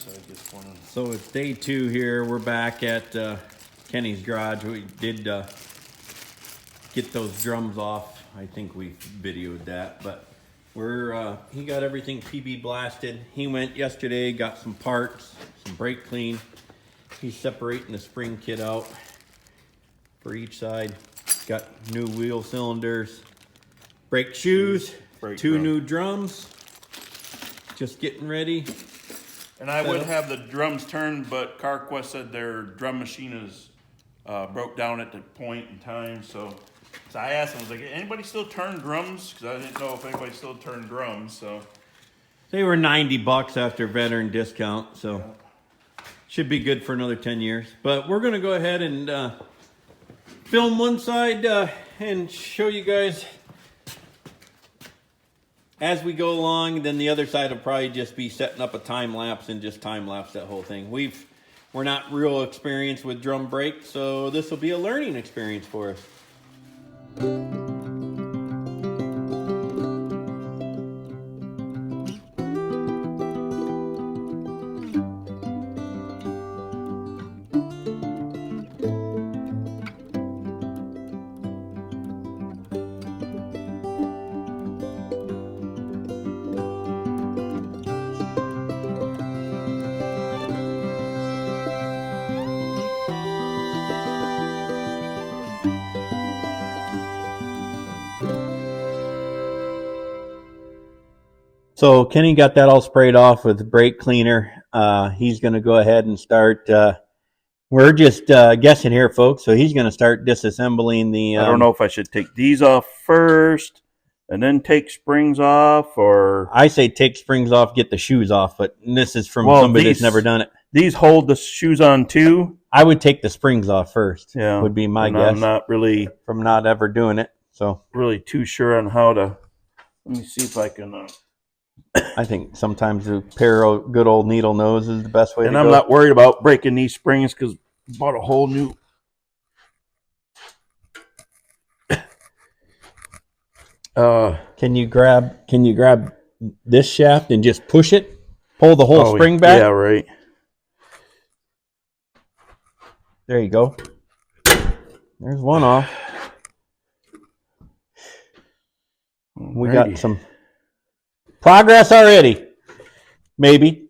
so I just wanted to... So it's day 2 here. We're back at Kenny's garage. We did get those drums off. I think we videoed that, but he got everything PB blasted. He went yesterday, got some parts, some brake clean. He's separating the spring kit out for each side. Got new wheel cylinders, brake shoes, two new drums. Just getting ready. And I would have the drums turned, but CarQuest said their drum machine is broke down at the point in time. So I asked them, I was like, anybody still turn drums? Because I didn't know if anybody still turned drums. So they were $90 after veteran discount, so should be good for another 10 years. But we're gonna go ahead and film one side and show you guys as we go along. Then the other side will probably just be setting up a time lapse and just time lapse that whole thing. We're not real experienced with drum brakes, so this will be a learning experience for us. So Kenny got that all sprayed off with brake cleaner. He's going to go ahead and start. We're just guessing here, folks. So he's going to start disassembling the. I don't know if I should take these off first and then take springs off, or I say take springs off, get the shoes off. But this is from somebody that's never done it. These hold the shoes on too. I would take the springs off first. Yeah, would be my guess. I'm not really from not ever doing it, so really too sure on how to. Let me see if I can. I think sometimes a pair of good old needle nose is the best way to go. And I'm not worried about breaking these springs because I bought a whole new. Can you grab this shaft and just push it? Pull the whole spring back? Yeah, right. There you go. There's one off. We got some progress already. Maybe.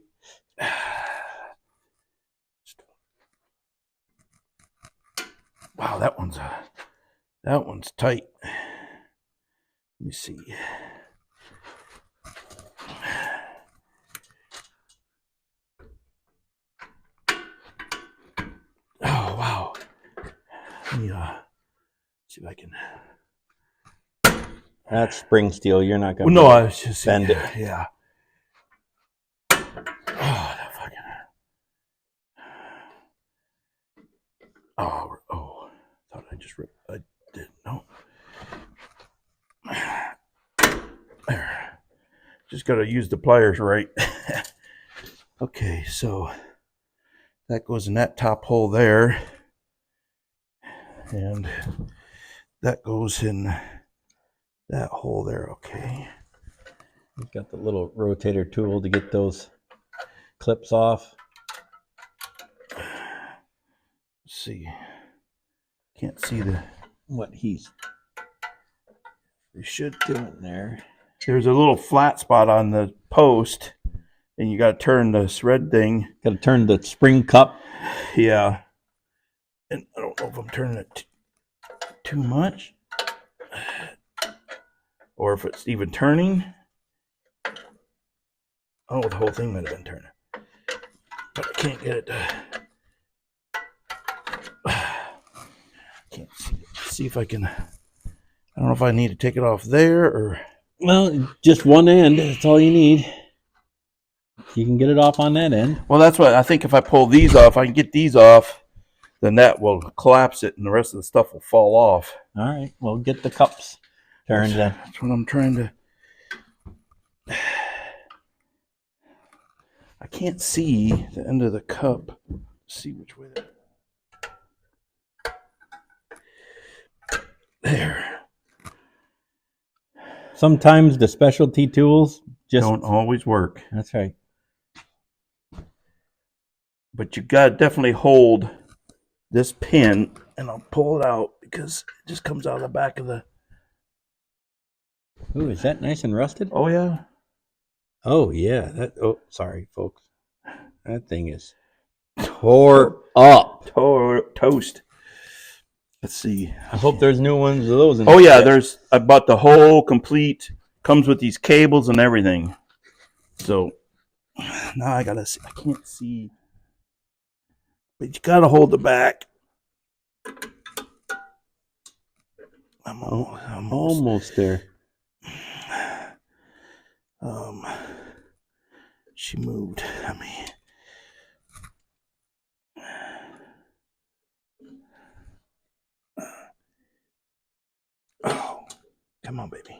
Wow, that one's tight. Let me see. Oh wow. Let me see if I can. That's spring steel. You're not gonna. Well, no, I was just bend it. Yeah. Oh, that fucking. Oh! Thought I just ripped. I didn't know. There. Just gotta use the pliers right. Okay, so that goes in that top hole there, and that goes in that hole there. Okay. You've got the little rotator tool to get those clips off. Let's see. Can't see what he's should doing there. There's a little flat spot on the post, and you got to turn this red thing. Got to turn the spring cup. Yeah. And I don't know if I'm turning it too much, or if it's even turning. Oh, the whole thing might have been turning, but I can't get it to. Can't see if I can. I don't know if I need to take it off there or. Well, just one end. That's all you need. You can get it off on that end. Well, that's what I think. If I pull these off, I can get these off. Then that will collapse it, and the rest of the stuff will fall off. All right. Well, get the cups turned then. That's what I'm trying to. I can't see the end of the cup. Let's see which way that. There. Sometimes the specialty tools just don't always work. That's right. but you gotta definitely hold this pin, and I'll pull it out because it just comes out of the back of the. Ooh, is that nice and rusted? Oh yeah. Oh yeah. That. Oh, sorry, folks. That thing is tore up. Toast. Let's see. I hope there's new ones of those in Oh the yeah, kit. I bought the whole complete. Comes with these cables and everything. So now I gotta see. I can't see, but you gotta hold the back. I'm Almost there. Um, she moved. I mean, oh, come on, baby.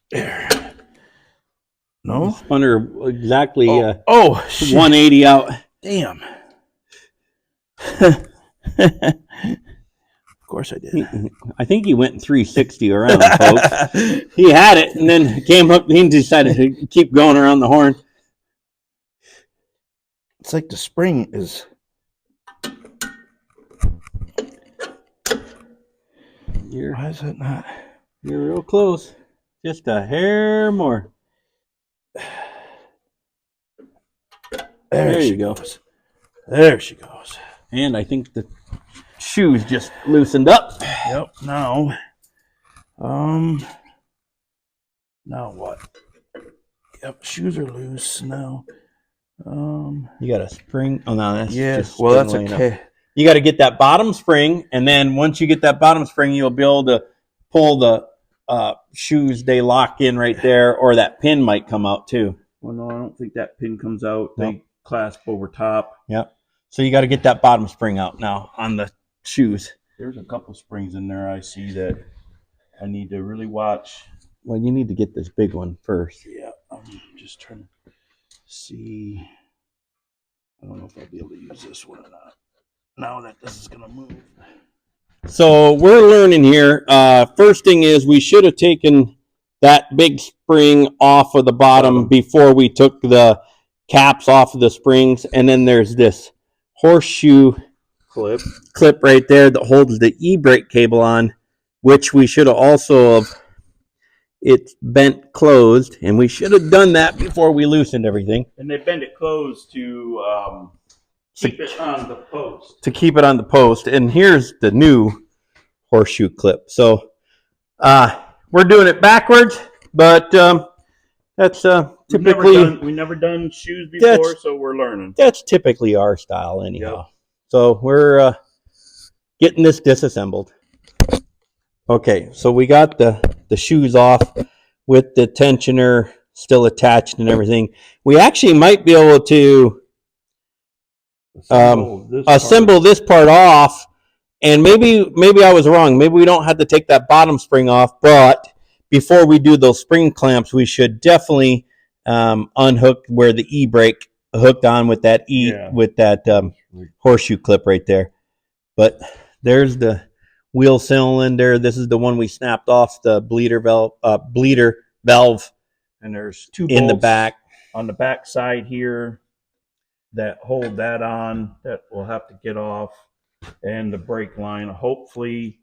There. No. Spun her exactly Shit. 180 out. Damn. Of course I did. I think he went 360 around, folks. He had it and then came up. He decided to keep going around the horn. It's like the spring is. Why is it not? You're real close. Just a hair more. There you she go. goes. There she goes. And I think the shoes just loosened up. Yep. Now what? Yep. Shoes are loose now. You got a spring. Oh no, that's just well, that's laying okay. up. You got to get that bottom spring, and then once you get that bottom spring, you'll be able to pull the shoes. They lock in right there, or that pin might come out too. Well, no, I don't think that pin comes out. Nope. They clasp over top. Yep. So you got to get that bottom spring out now on the shoes. There's a couple springs in there I see that I need to really watch. Well, you need to get this big one first. Yeah, I'm just trying to see. I don't know if I'll be able to use this one or not. Now that this is gonna move. So we're learning here. First thing is we should have taken that big spring off of the bottom before we took the caps off of the springs. And then there's this horseshoe clip right there that holds the e-brake cable on, which we should have also have. It's bent closed, and we should have done that before we loosened everything. And they bend it closed to keep it on the post. To keep it on the post. And here's the new horseshoe clip. So we're doing it backwards, but that's typically we've never done shoes before, so we're learning. That's typically our style anyhow. Yep. So we're getting this disassembled. Okay, so we got the shoes off with the tensioner still attached and everything. We actually might be able to assemble this part off, and maybe I was wrong. Maybe we don't have to take that bottom spring off, but before we do those spring clamps, we should definitely unhook where the e-brake hooked on with that horseshoe clip right there. But there's the wheel cylinder. This is the one we snapped off the bleeder valve. And there's two in the back on the back side here that hold that on. That we'll have to get off, and the brake line. Hopefully,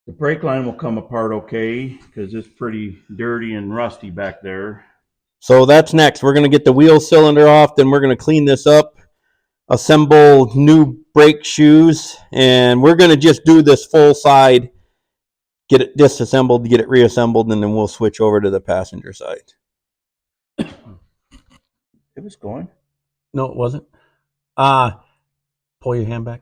the brake line will come apart okay because it's pretty dirty and rusty back there. So that's next. We're going to get the wheel cylinder off. Then we're going to clean this up, assemble new brake shoes, and we're going to just do this full side, get it disassembled, get it reassembled, and then we'll switch over to the passenger side. It was going. No, it wasn't. Pull your hand back.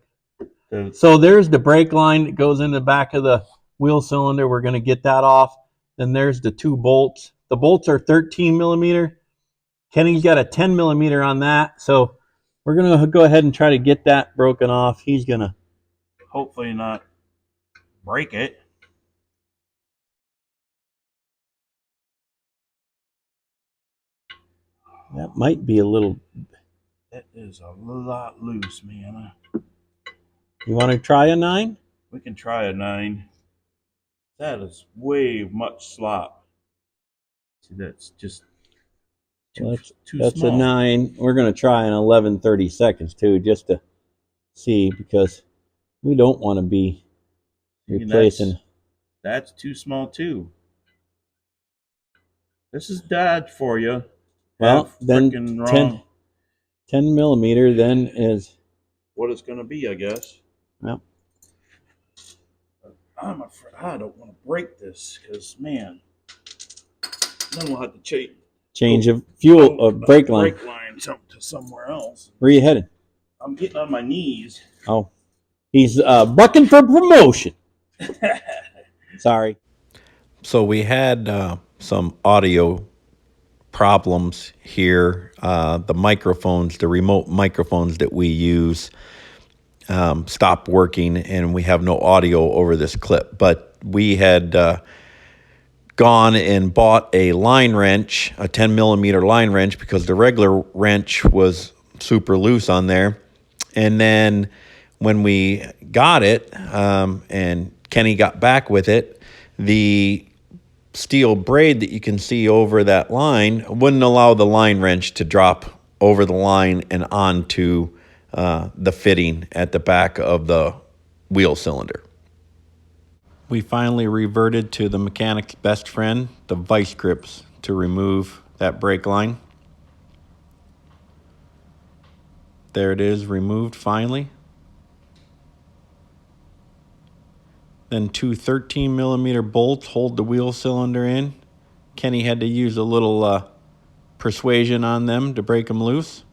So there's the brake line that goes in the back of the wheel cylinder. We're going to get that off. Then there's the two bolts. The bolts are 13 millimeter. Kenny's got a 10 millimeter on that. So we're going to go ahead and try to get that broken off. He's going to hopefully not break it. That might be a little. That is a lot loose, man. You want to try a 9? We can try a 9. That is way much slop. See, that's just So too that's a small. 9. We're going to try an 11/32 too, just to see, because we don't want to be See, replacing. that's too small too. This is Dodge for you. Well, then Freaking 10 wrong. 10mm then is, What it's gonna be, I guess. well, I'm afraid I don't want to break this because man, then we'll have to change of fuel of brake line. to somewhere else. Where you headed? I'm getting on my knees. Oh, he's bucking for promotion. Sorry. So we had some audio problems here. The microphones, the remote microphones that we use, stopped working, and we have no audio over this clip. But we had gone and bought a line wrench, a 10mm line wrench, because the regular wrench was super loose on there. And then when we got it, and Kenny got back with it, the steel braid that you can see over that line wouldn't allow the line wrench to drop over the line and onto the fitting at the back of the wheel cylinder. We finally reverted to the mechanic's best friend, the vice grips, to remove that brake line. There it is, removed finally. Then two 13mm bolts hold the wheel cylinder in. Kenny had to use a little persuasion on them to break them loose.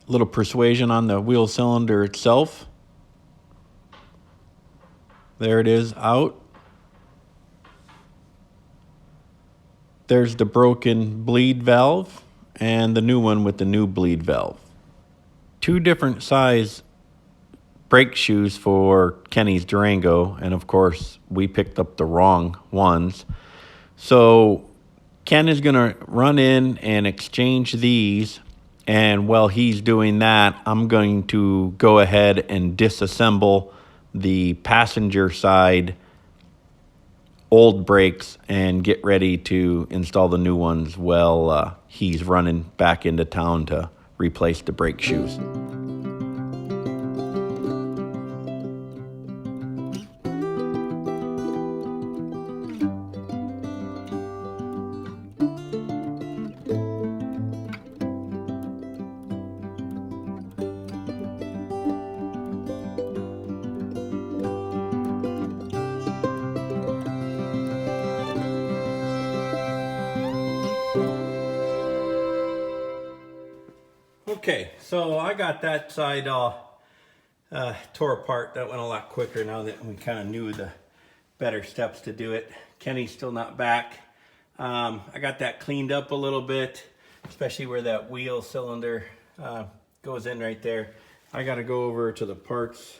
A little persuasion on the wheel cylinder itself. There it is, out. There's the broken bleed valve and the new one with the new bleed valve. Two different size brake shoes for Kenny's Durango, and of course we picked up the wrong ones. So Ken is going to run in and exchange these, and while he's doing that, I'm going to go ahead and disassemble the passenger side old brakes and get ready to install the new ones while he's running back into town to replace the brake shoes. Okay, so I got that side all tore apart. That went a lot quicker now that we kind of knew the better steps to do it. Kenny's still not back. I got that cleaned up a little bit, especially where that wheel cylinder goes in right there. I got to go over to the parts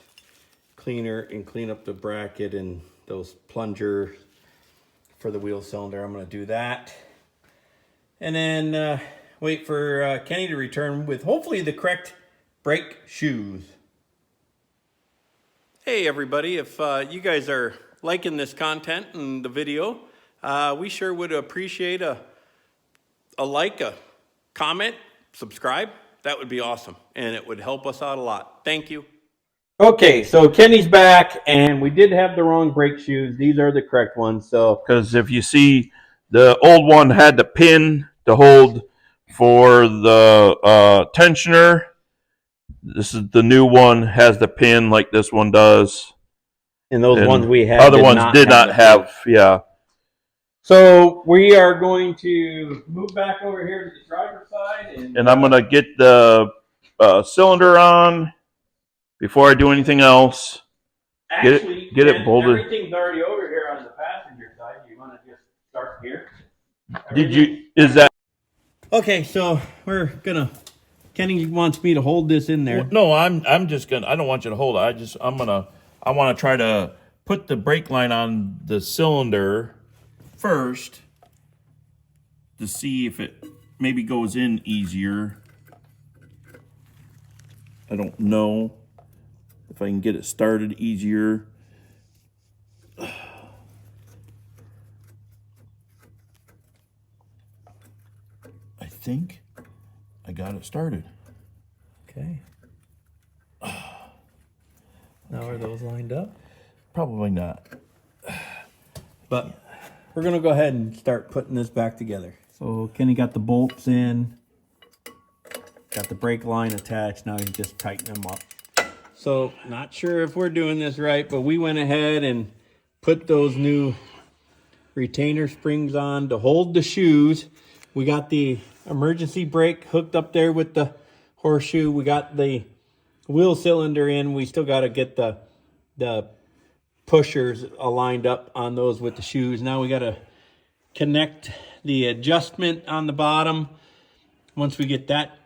cleaner and clean up the bracket and those plungers for the wheel cylinder. I'm going to do that. And then wait for Kenny to return with hopefully the correct brake shoes. Hey everybody, if you guys are liking this content and the video, we sure would appreciate a like, a comment, subscribe. That would be awesome, and it would help us out a lot. Thank you. Okay, so Kenny's back, and we did have the wrong brake shoes. These are the correct ones. So, Because if you see, the old one had the pin to hold for the tensioner. This is the new one, has the pin like this one does. and those And ones we had, other ones did not the have, yeah. So we are going to move back over here to the driver's side, And I'm gonna get the cylinder on before I do anything else. actually get it bolted. Everything's already over here on the passenger side. You want to just start here? Is that? Okay, so we're gonna. Kenny wants me to hold this in there. No, I'm just gonna. I don't want you to hold it. I want to try to put the brake line on the cylinder first to see if it maybe goes in easier. I don't know if I can get it started easier. think I got it started. Okay. Now are those lined up? Probably not. But we're gonna go ahead and start putting this back together. So Kenny got the bolts in, got the brake line attached. Now he's just tightening them up. So not sure if we're doing this right, but we went ahead and put those new retainer springs on to hold the shoes. We got the emergency brake hooked up there with the horseshoe. We got the wheel cylinder in. We still got to get the pushers aligned up on those with the shoes. Now we got to connect the adjustment on the bottom. Once we get that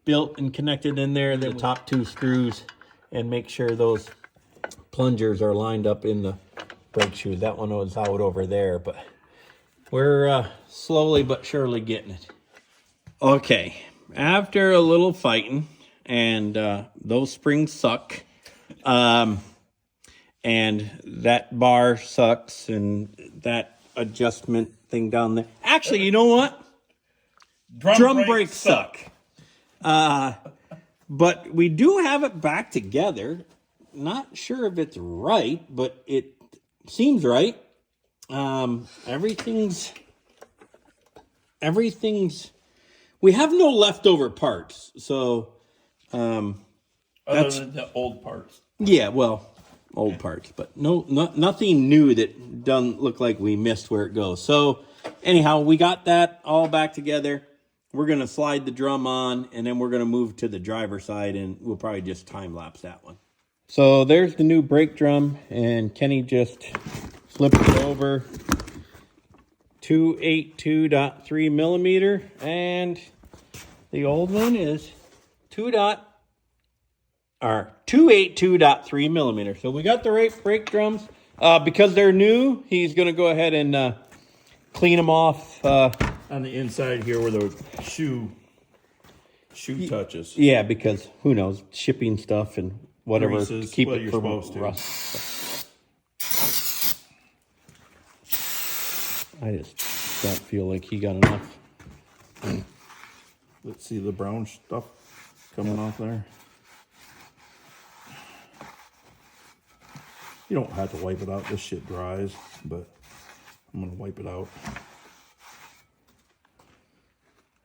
built and connected in there, the top two screws, and make sure those plungers are lined up in the brake shoes. That one was out over there, but we're slowly but surely getting it. Okay, after a little fighting, and those springs suck, and that bar sucks, and that adjustment thing down there. Actually, you know what? Drum brakes suck. But we do have it back together. Not sure if it's right, but it seems right. Everything's. We have no leftover parts, so Other than the old parts. yeah, well, old parts, but nothing new that doesn't look like we missed where it goes. So anyhow, we got that all back together. We're going to slide the drum on, and then we're going to move to the driver's side, and we'll probably just time-lapse that one. So there's the new brake drum, and Kenny just flipped it over. 282.3 millimeter, and the old one is 282.3 millimeter. So we got the right brake drums. Because they're new, he's going to go ahead and clean them off. On the inside here where the shoe touches. Yeah, because who knows, shipping stuff and whatever Greases, to keep what it you're from supposed to. rust. I just don't feel like he got enough. Let's see the brown stuff coming off there. You don't have to wipe it out. This shit dries, but I'm gonna wipe it out.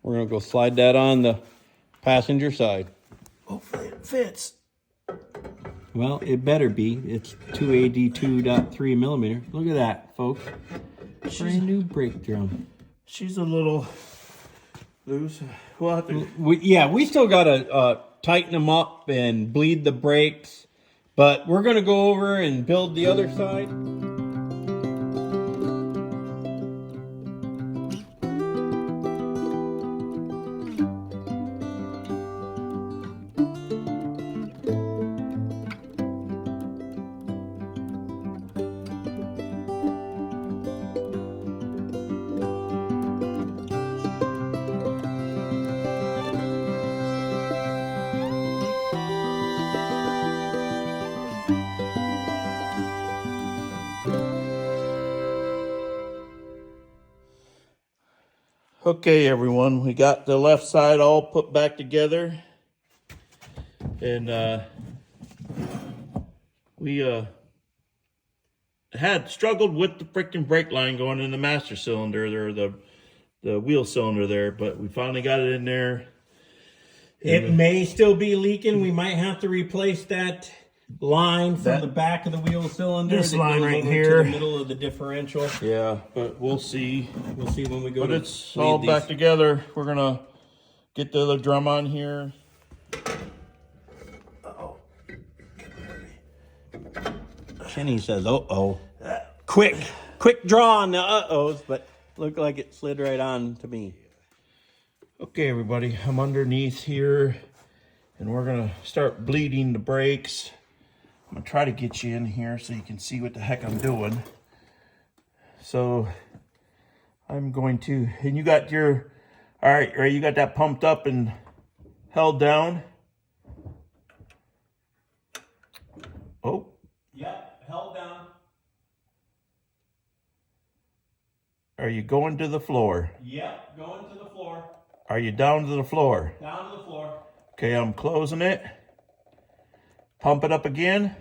We're going to go slide that on the passenger side. Hopefully it fits. Well, it better be. It's 282.3 millimeter. Look at that, folks. Brand new brake drum. She's a little loose. We'll have to. We still got to tighten them up and bleed the brakes. But we're going to go over and build the other side. Okay, everyone, we got the left side all put back together, and we had struggled with the freaking brake line going in the master cylinder there, the wheel cylinder there, but we finally got it in there. It may still be leaking. We might have to replace that line from the back of the wheel cylinder. This that line goes right over here. to the middle of the differential. Yeah, but we'll see. We'll see when we go. But to it's bleed all these. back together. We're gonna get the other drum on here. Kenny says, "Uh-oh." Quick draw on the uh-ohs, but looked like it slid right on to me. Okay, everybody, I'm underneath here, and we're gonna start bleeding the brakes. I'm gonna try to get you in here so you can see what the heck I'm doing. So I'm going to, and you got your, all right, you got that pumped up and held down. Oh. Yep, held down. Are you going to the floor? Yep, going to the floor. Are you down to the floor? Down to the floor. Okay, I'm closing it. Pump it up again.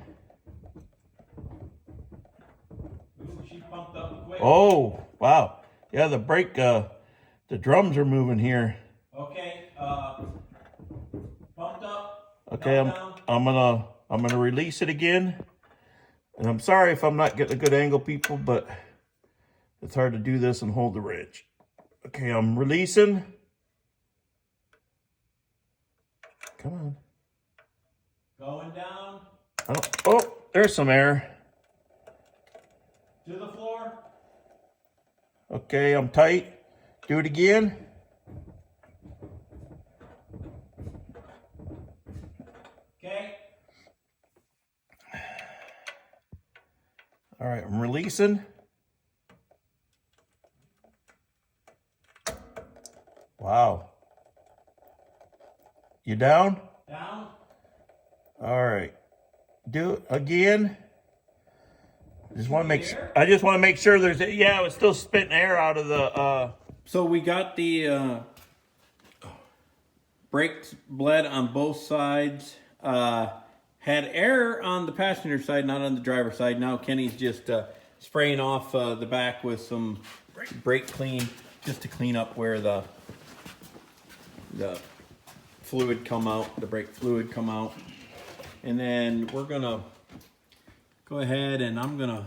Ooh, she pumped up quick. Oh, wow. Yeah, the brake, the drums are moving here. Okay, pumped up. Okay, I'm gonna release it again. And I'm sorry if I'm not getting a good angle, people, but it's hard to do this and hold the wrench. Okay, I'm releasing. Come on. Going down. Oh, there's some air. To the floor. Okay, I'm tight. Do it again. Okay. All right, I'm releasing. Wow. You down? Down. All right. Do it again. I just want to make sure there's yeah, it was still spitting air out of the So we got the brakes bled on both sides. Had air on the passenger side, not on the driver's side. Now Kenny's just spraying off the back with some brake clean, just to clean up where the fluid come out, the brake fluid come out. And then we're gonna go ahead and I'm gonna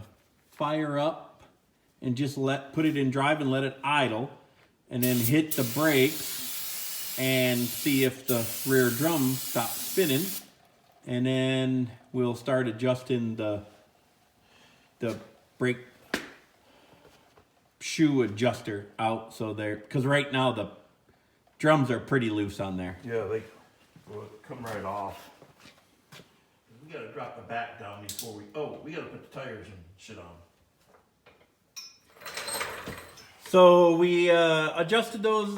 fire up and just put it in drive and let it idle, and then hit the brakes and see if the rear drum stops spinning, and then we'll start adjusting the brake shoe adjuster out, so because right now the drums are pretty loose on there. yeah, they will come right off. We gotta drop the back down before we gotta put the tires and shit on. So we adjusted those,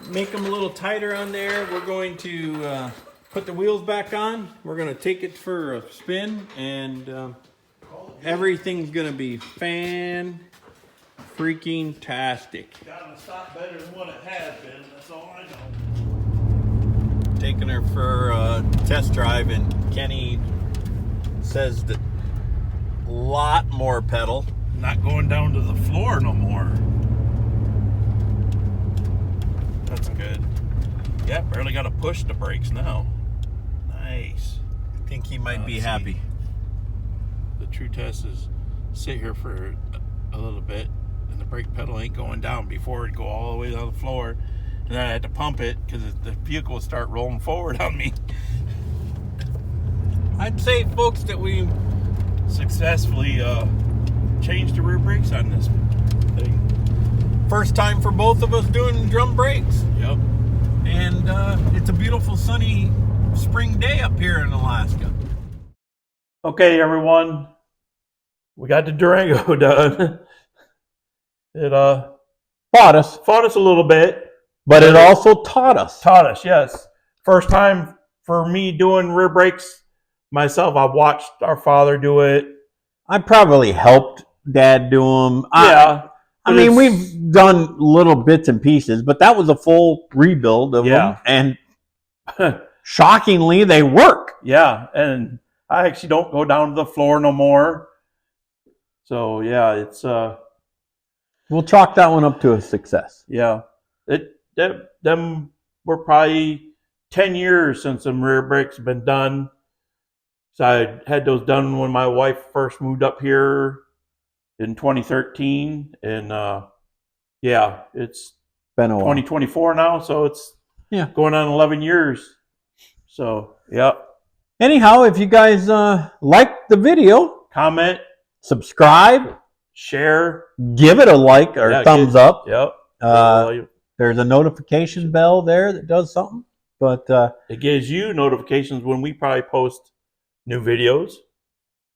make them a little tighter on there. We're going to put the wheels back on. We're going to take it for a spin, and everything's going to be freaking-tastic. Gotta stop better than what it has been, that's all I know. Taking her for a test drive, and Kenny says that a lot more pedal. Not going down to the floor no more. That's good. Yeah, barely got to push the brakes now. Nice. I think he might be happy. The true test is sit here for a little bit, and the brake pedal ain't going down before it go all the way down the floor. And then I had to pump it because the vehicle would start rolling forward on me. I'd say, folks, that we Successfully changed the rear brakes on this thing. first time for both of us doing drum brakes. Yep. And it's a beautiful sunny spring day up here in Alaska. Okay, everyone. We got the Durango done. It Fought us a little bit. but it also taught us. Taught us, yes. First time for me doing rear brakes myself. I've watched our father do it. I probably helped Dad do them. Yeah. I mean, we've done little bits and pieces, but that was a full rebuild of them. And shockingly, they work. Yeah, and I actually don't go down to the floor no more. So yeah, it's We'll chalk that one up to a success. yeah. Them were probably 10 years since some rear brakes have been done. So I had those done when my wife first moved up here in 2013, and yeah, it's Been a while. 2024 now, so it's Yeah. going on 11 years. So yeah, Anyhow, if you guys like the video, comment, subscribe, share, give it a like or Yeah, thumbs up. yep. There's a notification bell there that does something. But It gives you notifications when we probably post new videos.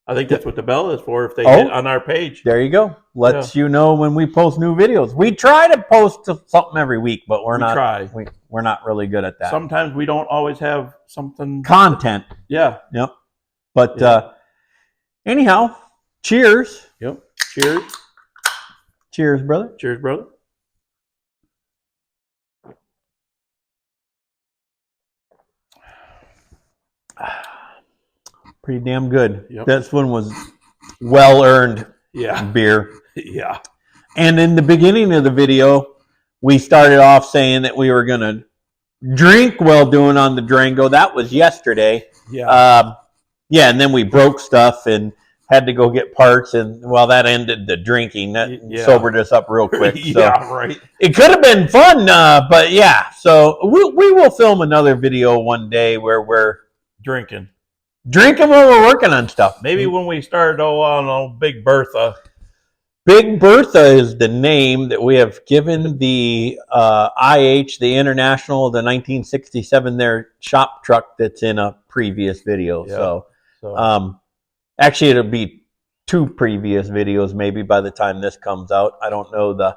I think that's what the bell is for, if they hit on our page. there you go. Lets you know when we post new videos. We try to post something every week, but we're not really good at that. Sometimes we don't always have something. Content. Yeah. Yep. But anyhow, cheers. Yep. Cheers. Cheers, brother. Cheers, brother. pretty damn good. Yep. This one was well earned Yeah. beer. Yeah. And in the beginning of the video, we started off saying that we were gonna drink while doing on the Durango. That was yesterday. Yeah. Yeah, and then we broke stuff and had to go get parts, and well, that ended the drinking. That sobered us up real quick. So Yeah, right. it could have been fun, but yeah. So we will film another video one day where we're Drinking. drinking while we're working on stuff. Maybe when we start on Big Bertha. Big Bertha is the name that we have given the IH, the International, the 1967, their shop truck that's in a previous video. Yeah. So actually, it'll be 2 previous videos maybe by the time this comes out. I don't know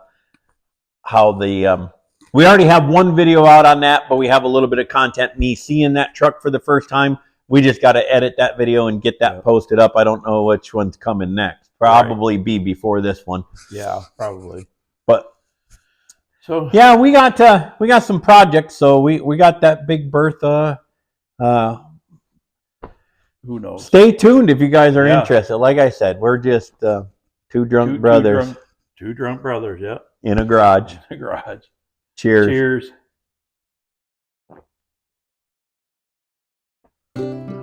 how the we already have one video out on that, but we have a little bit of content. Me seeing that truck for the first time. We just got to edit that video and get that posted up. I don't know which one's coming next. Probably be before this one. Yeah, probably. But so yeah, we got some projects. So we got that Big Bertha. Who knows? Stay tuned if you guys are interested. Like I said, we're just two drunk brothers. Two drunk brothers. Yeah. In a garage. In a garage. Cheers. Cheers.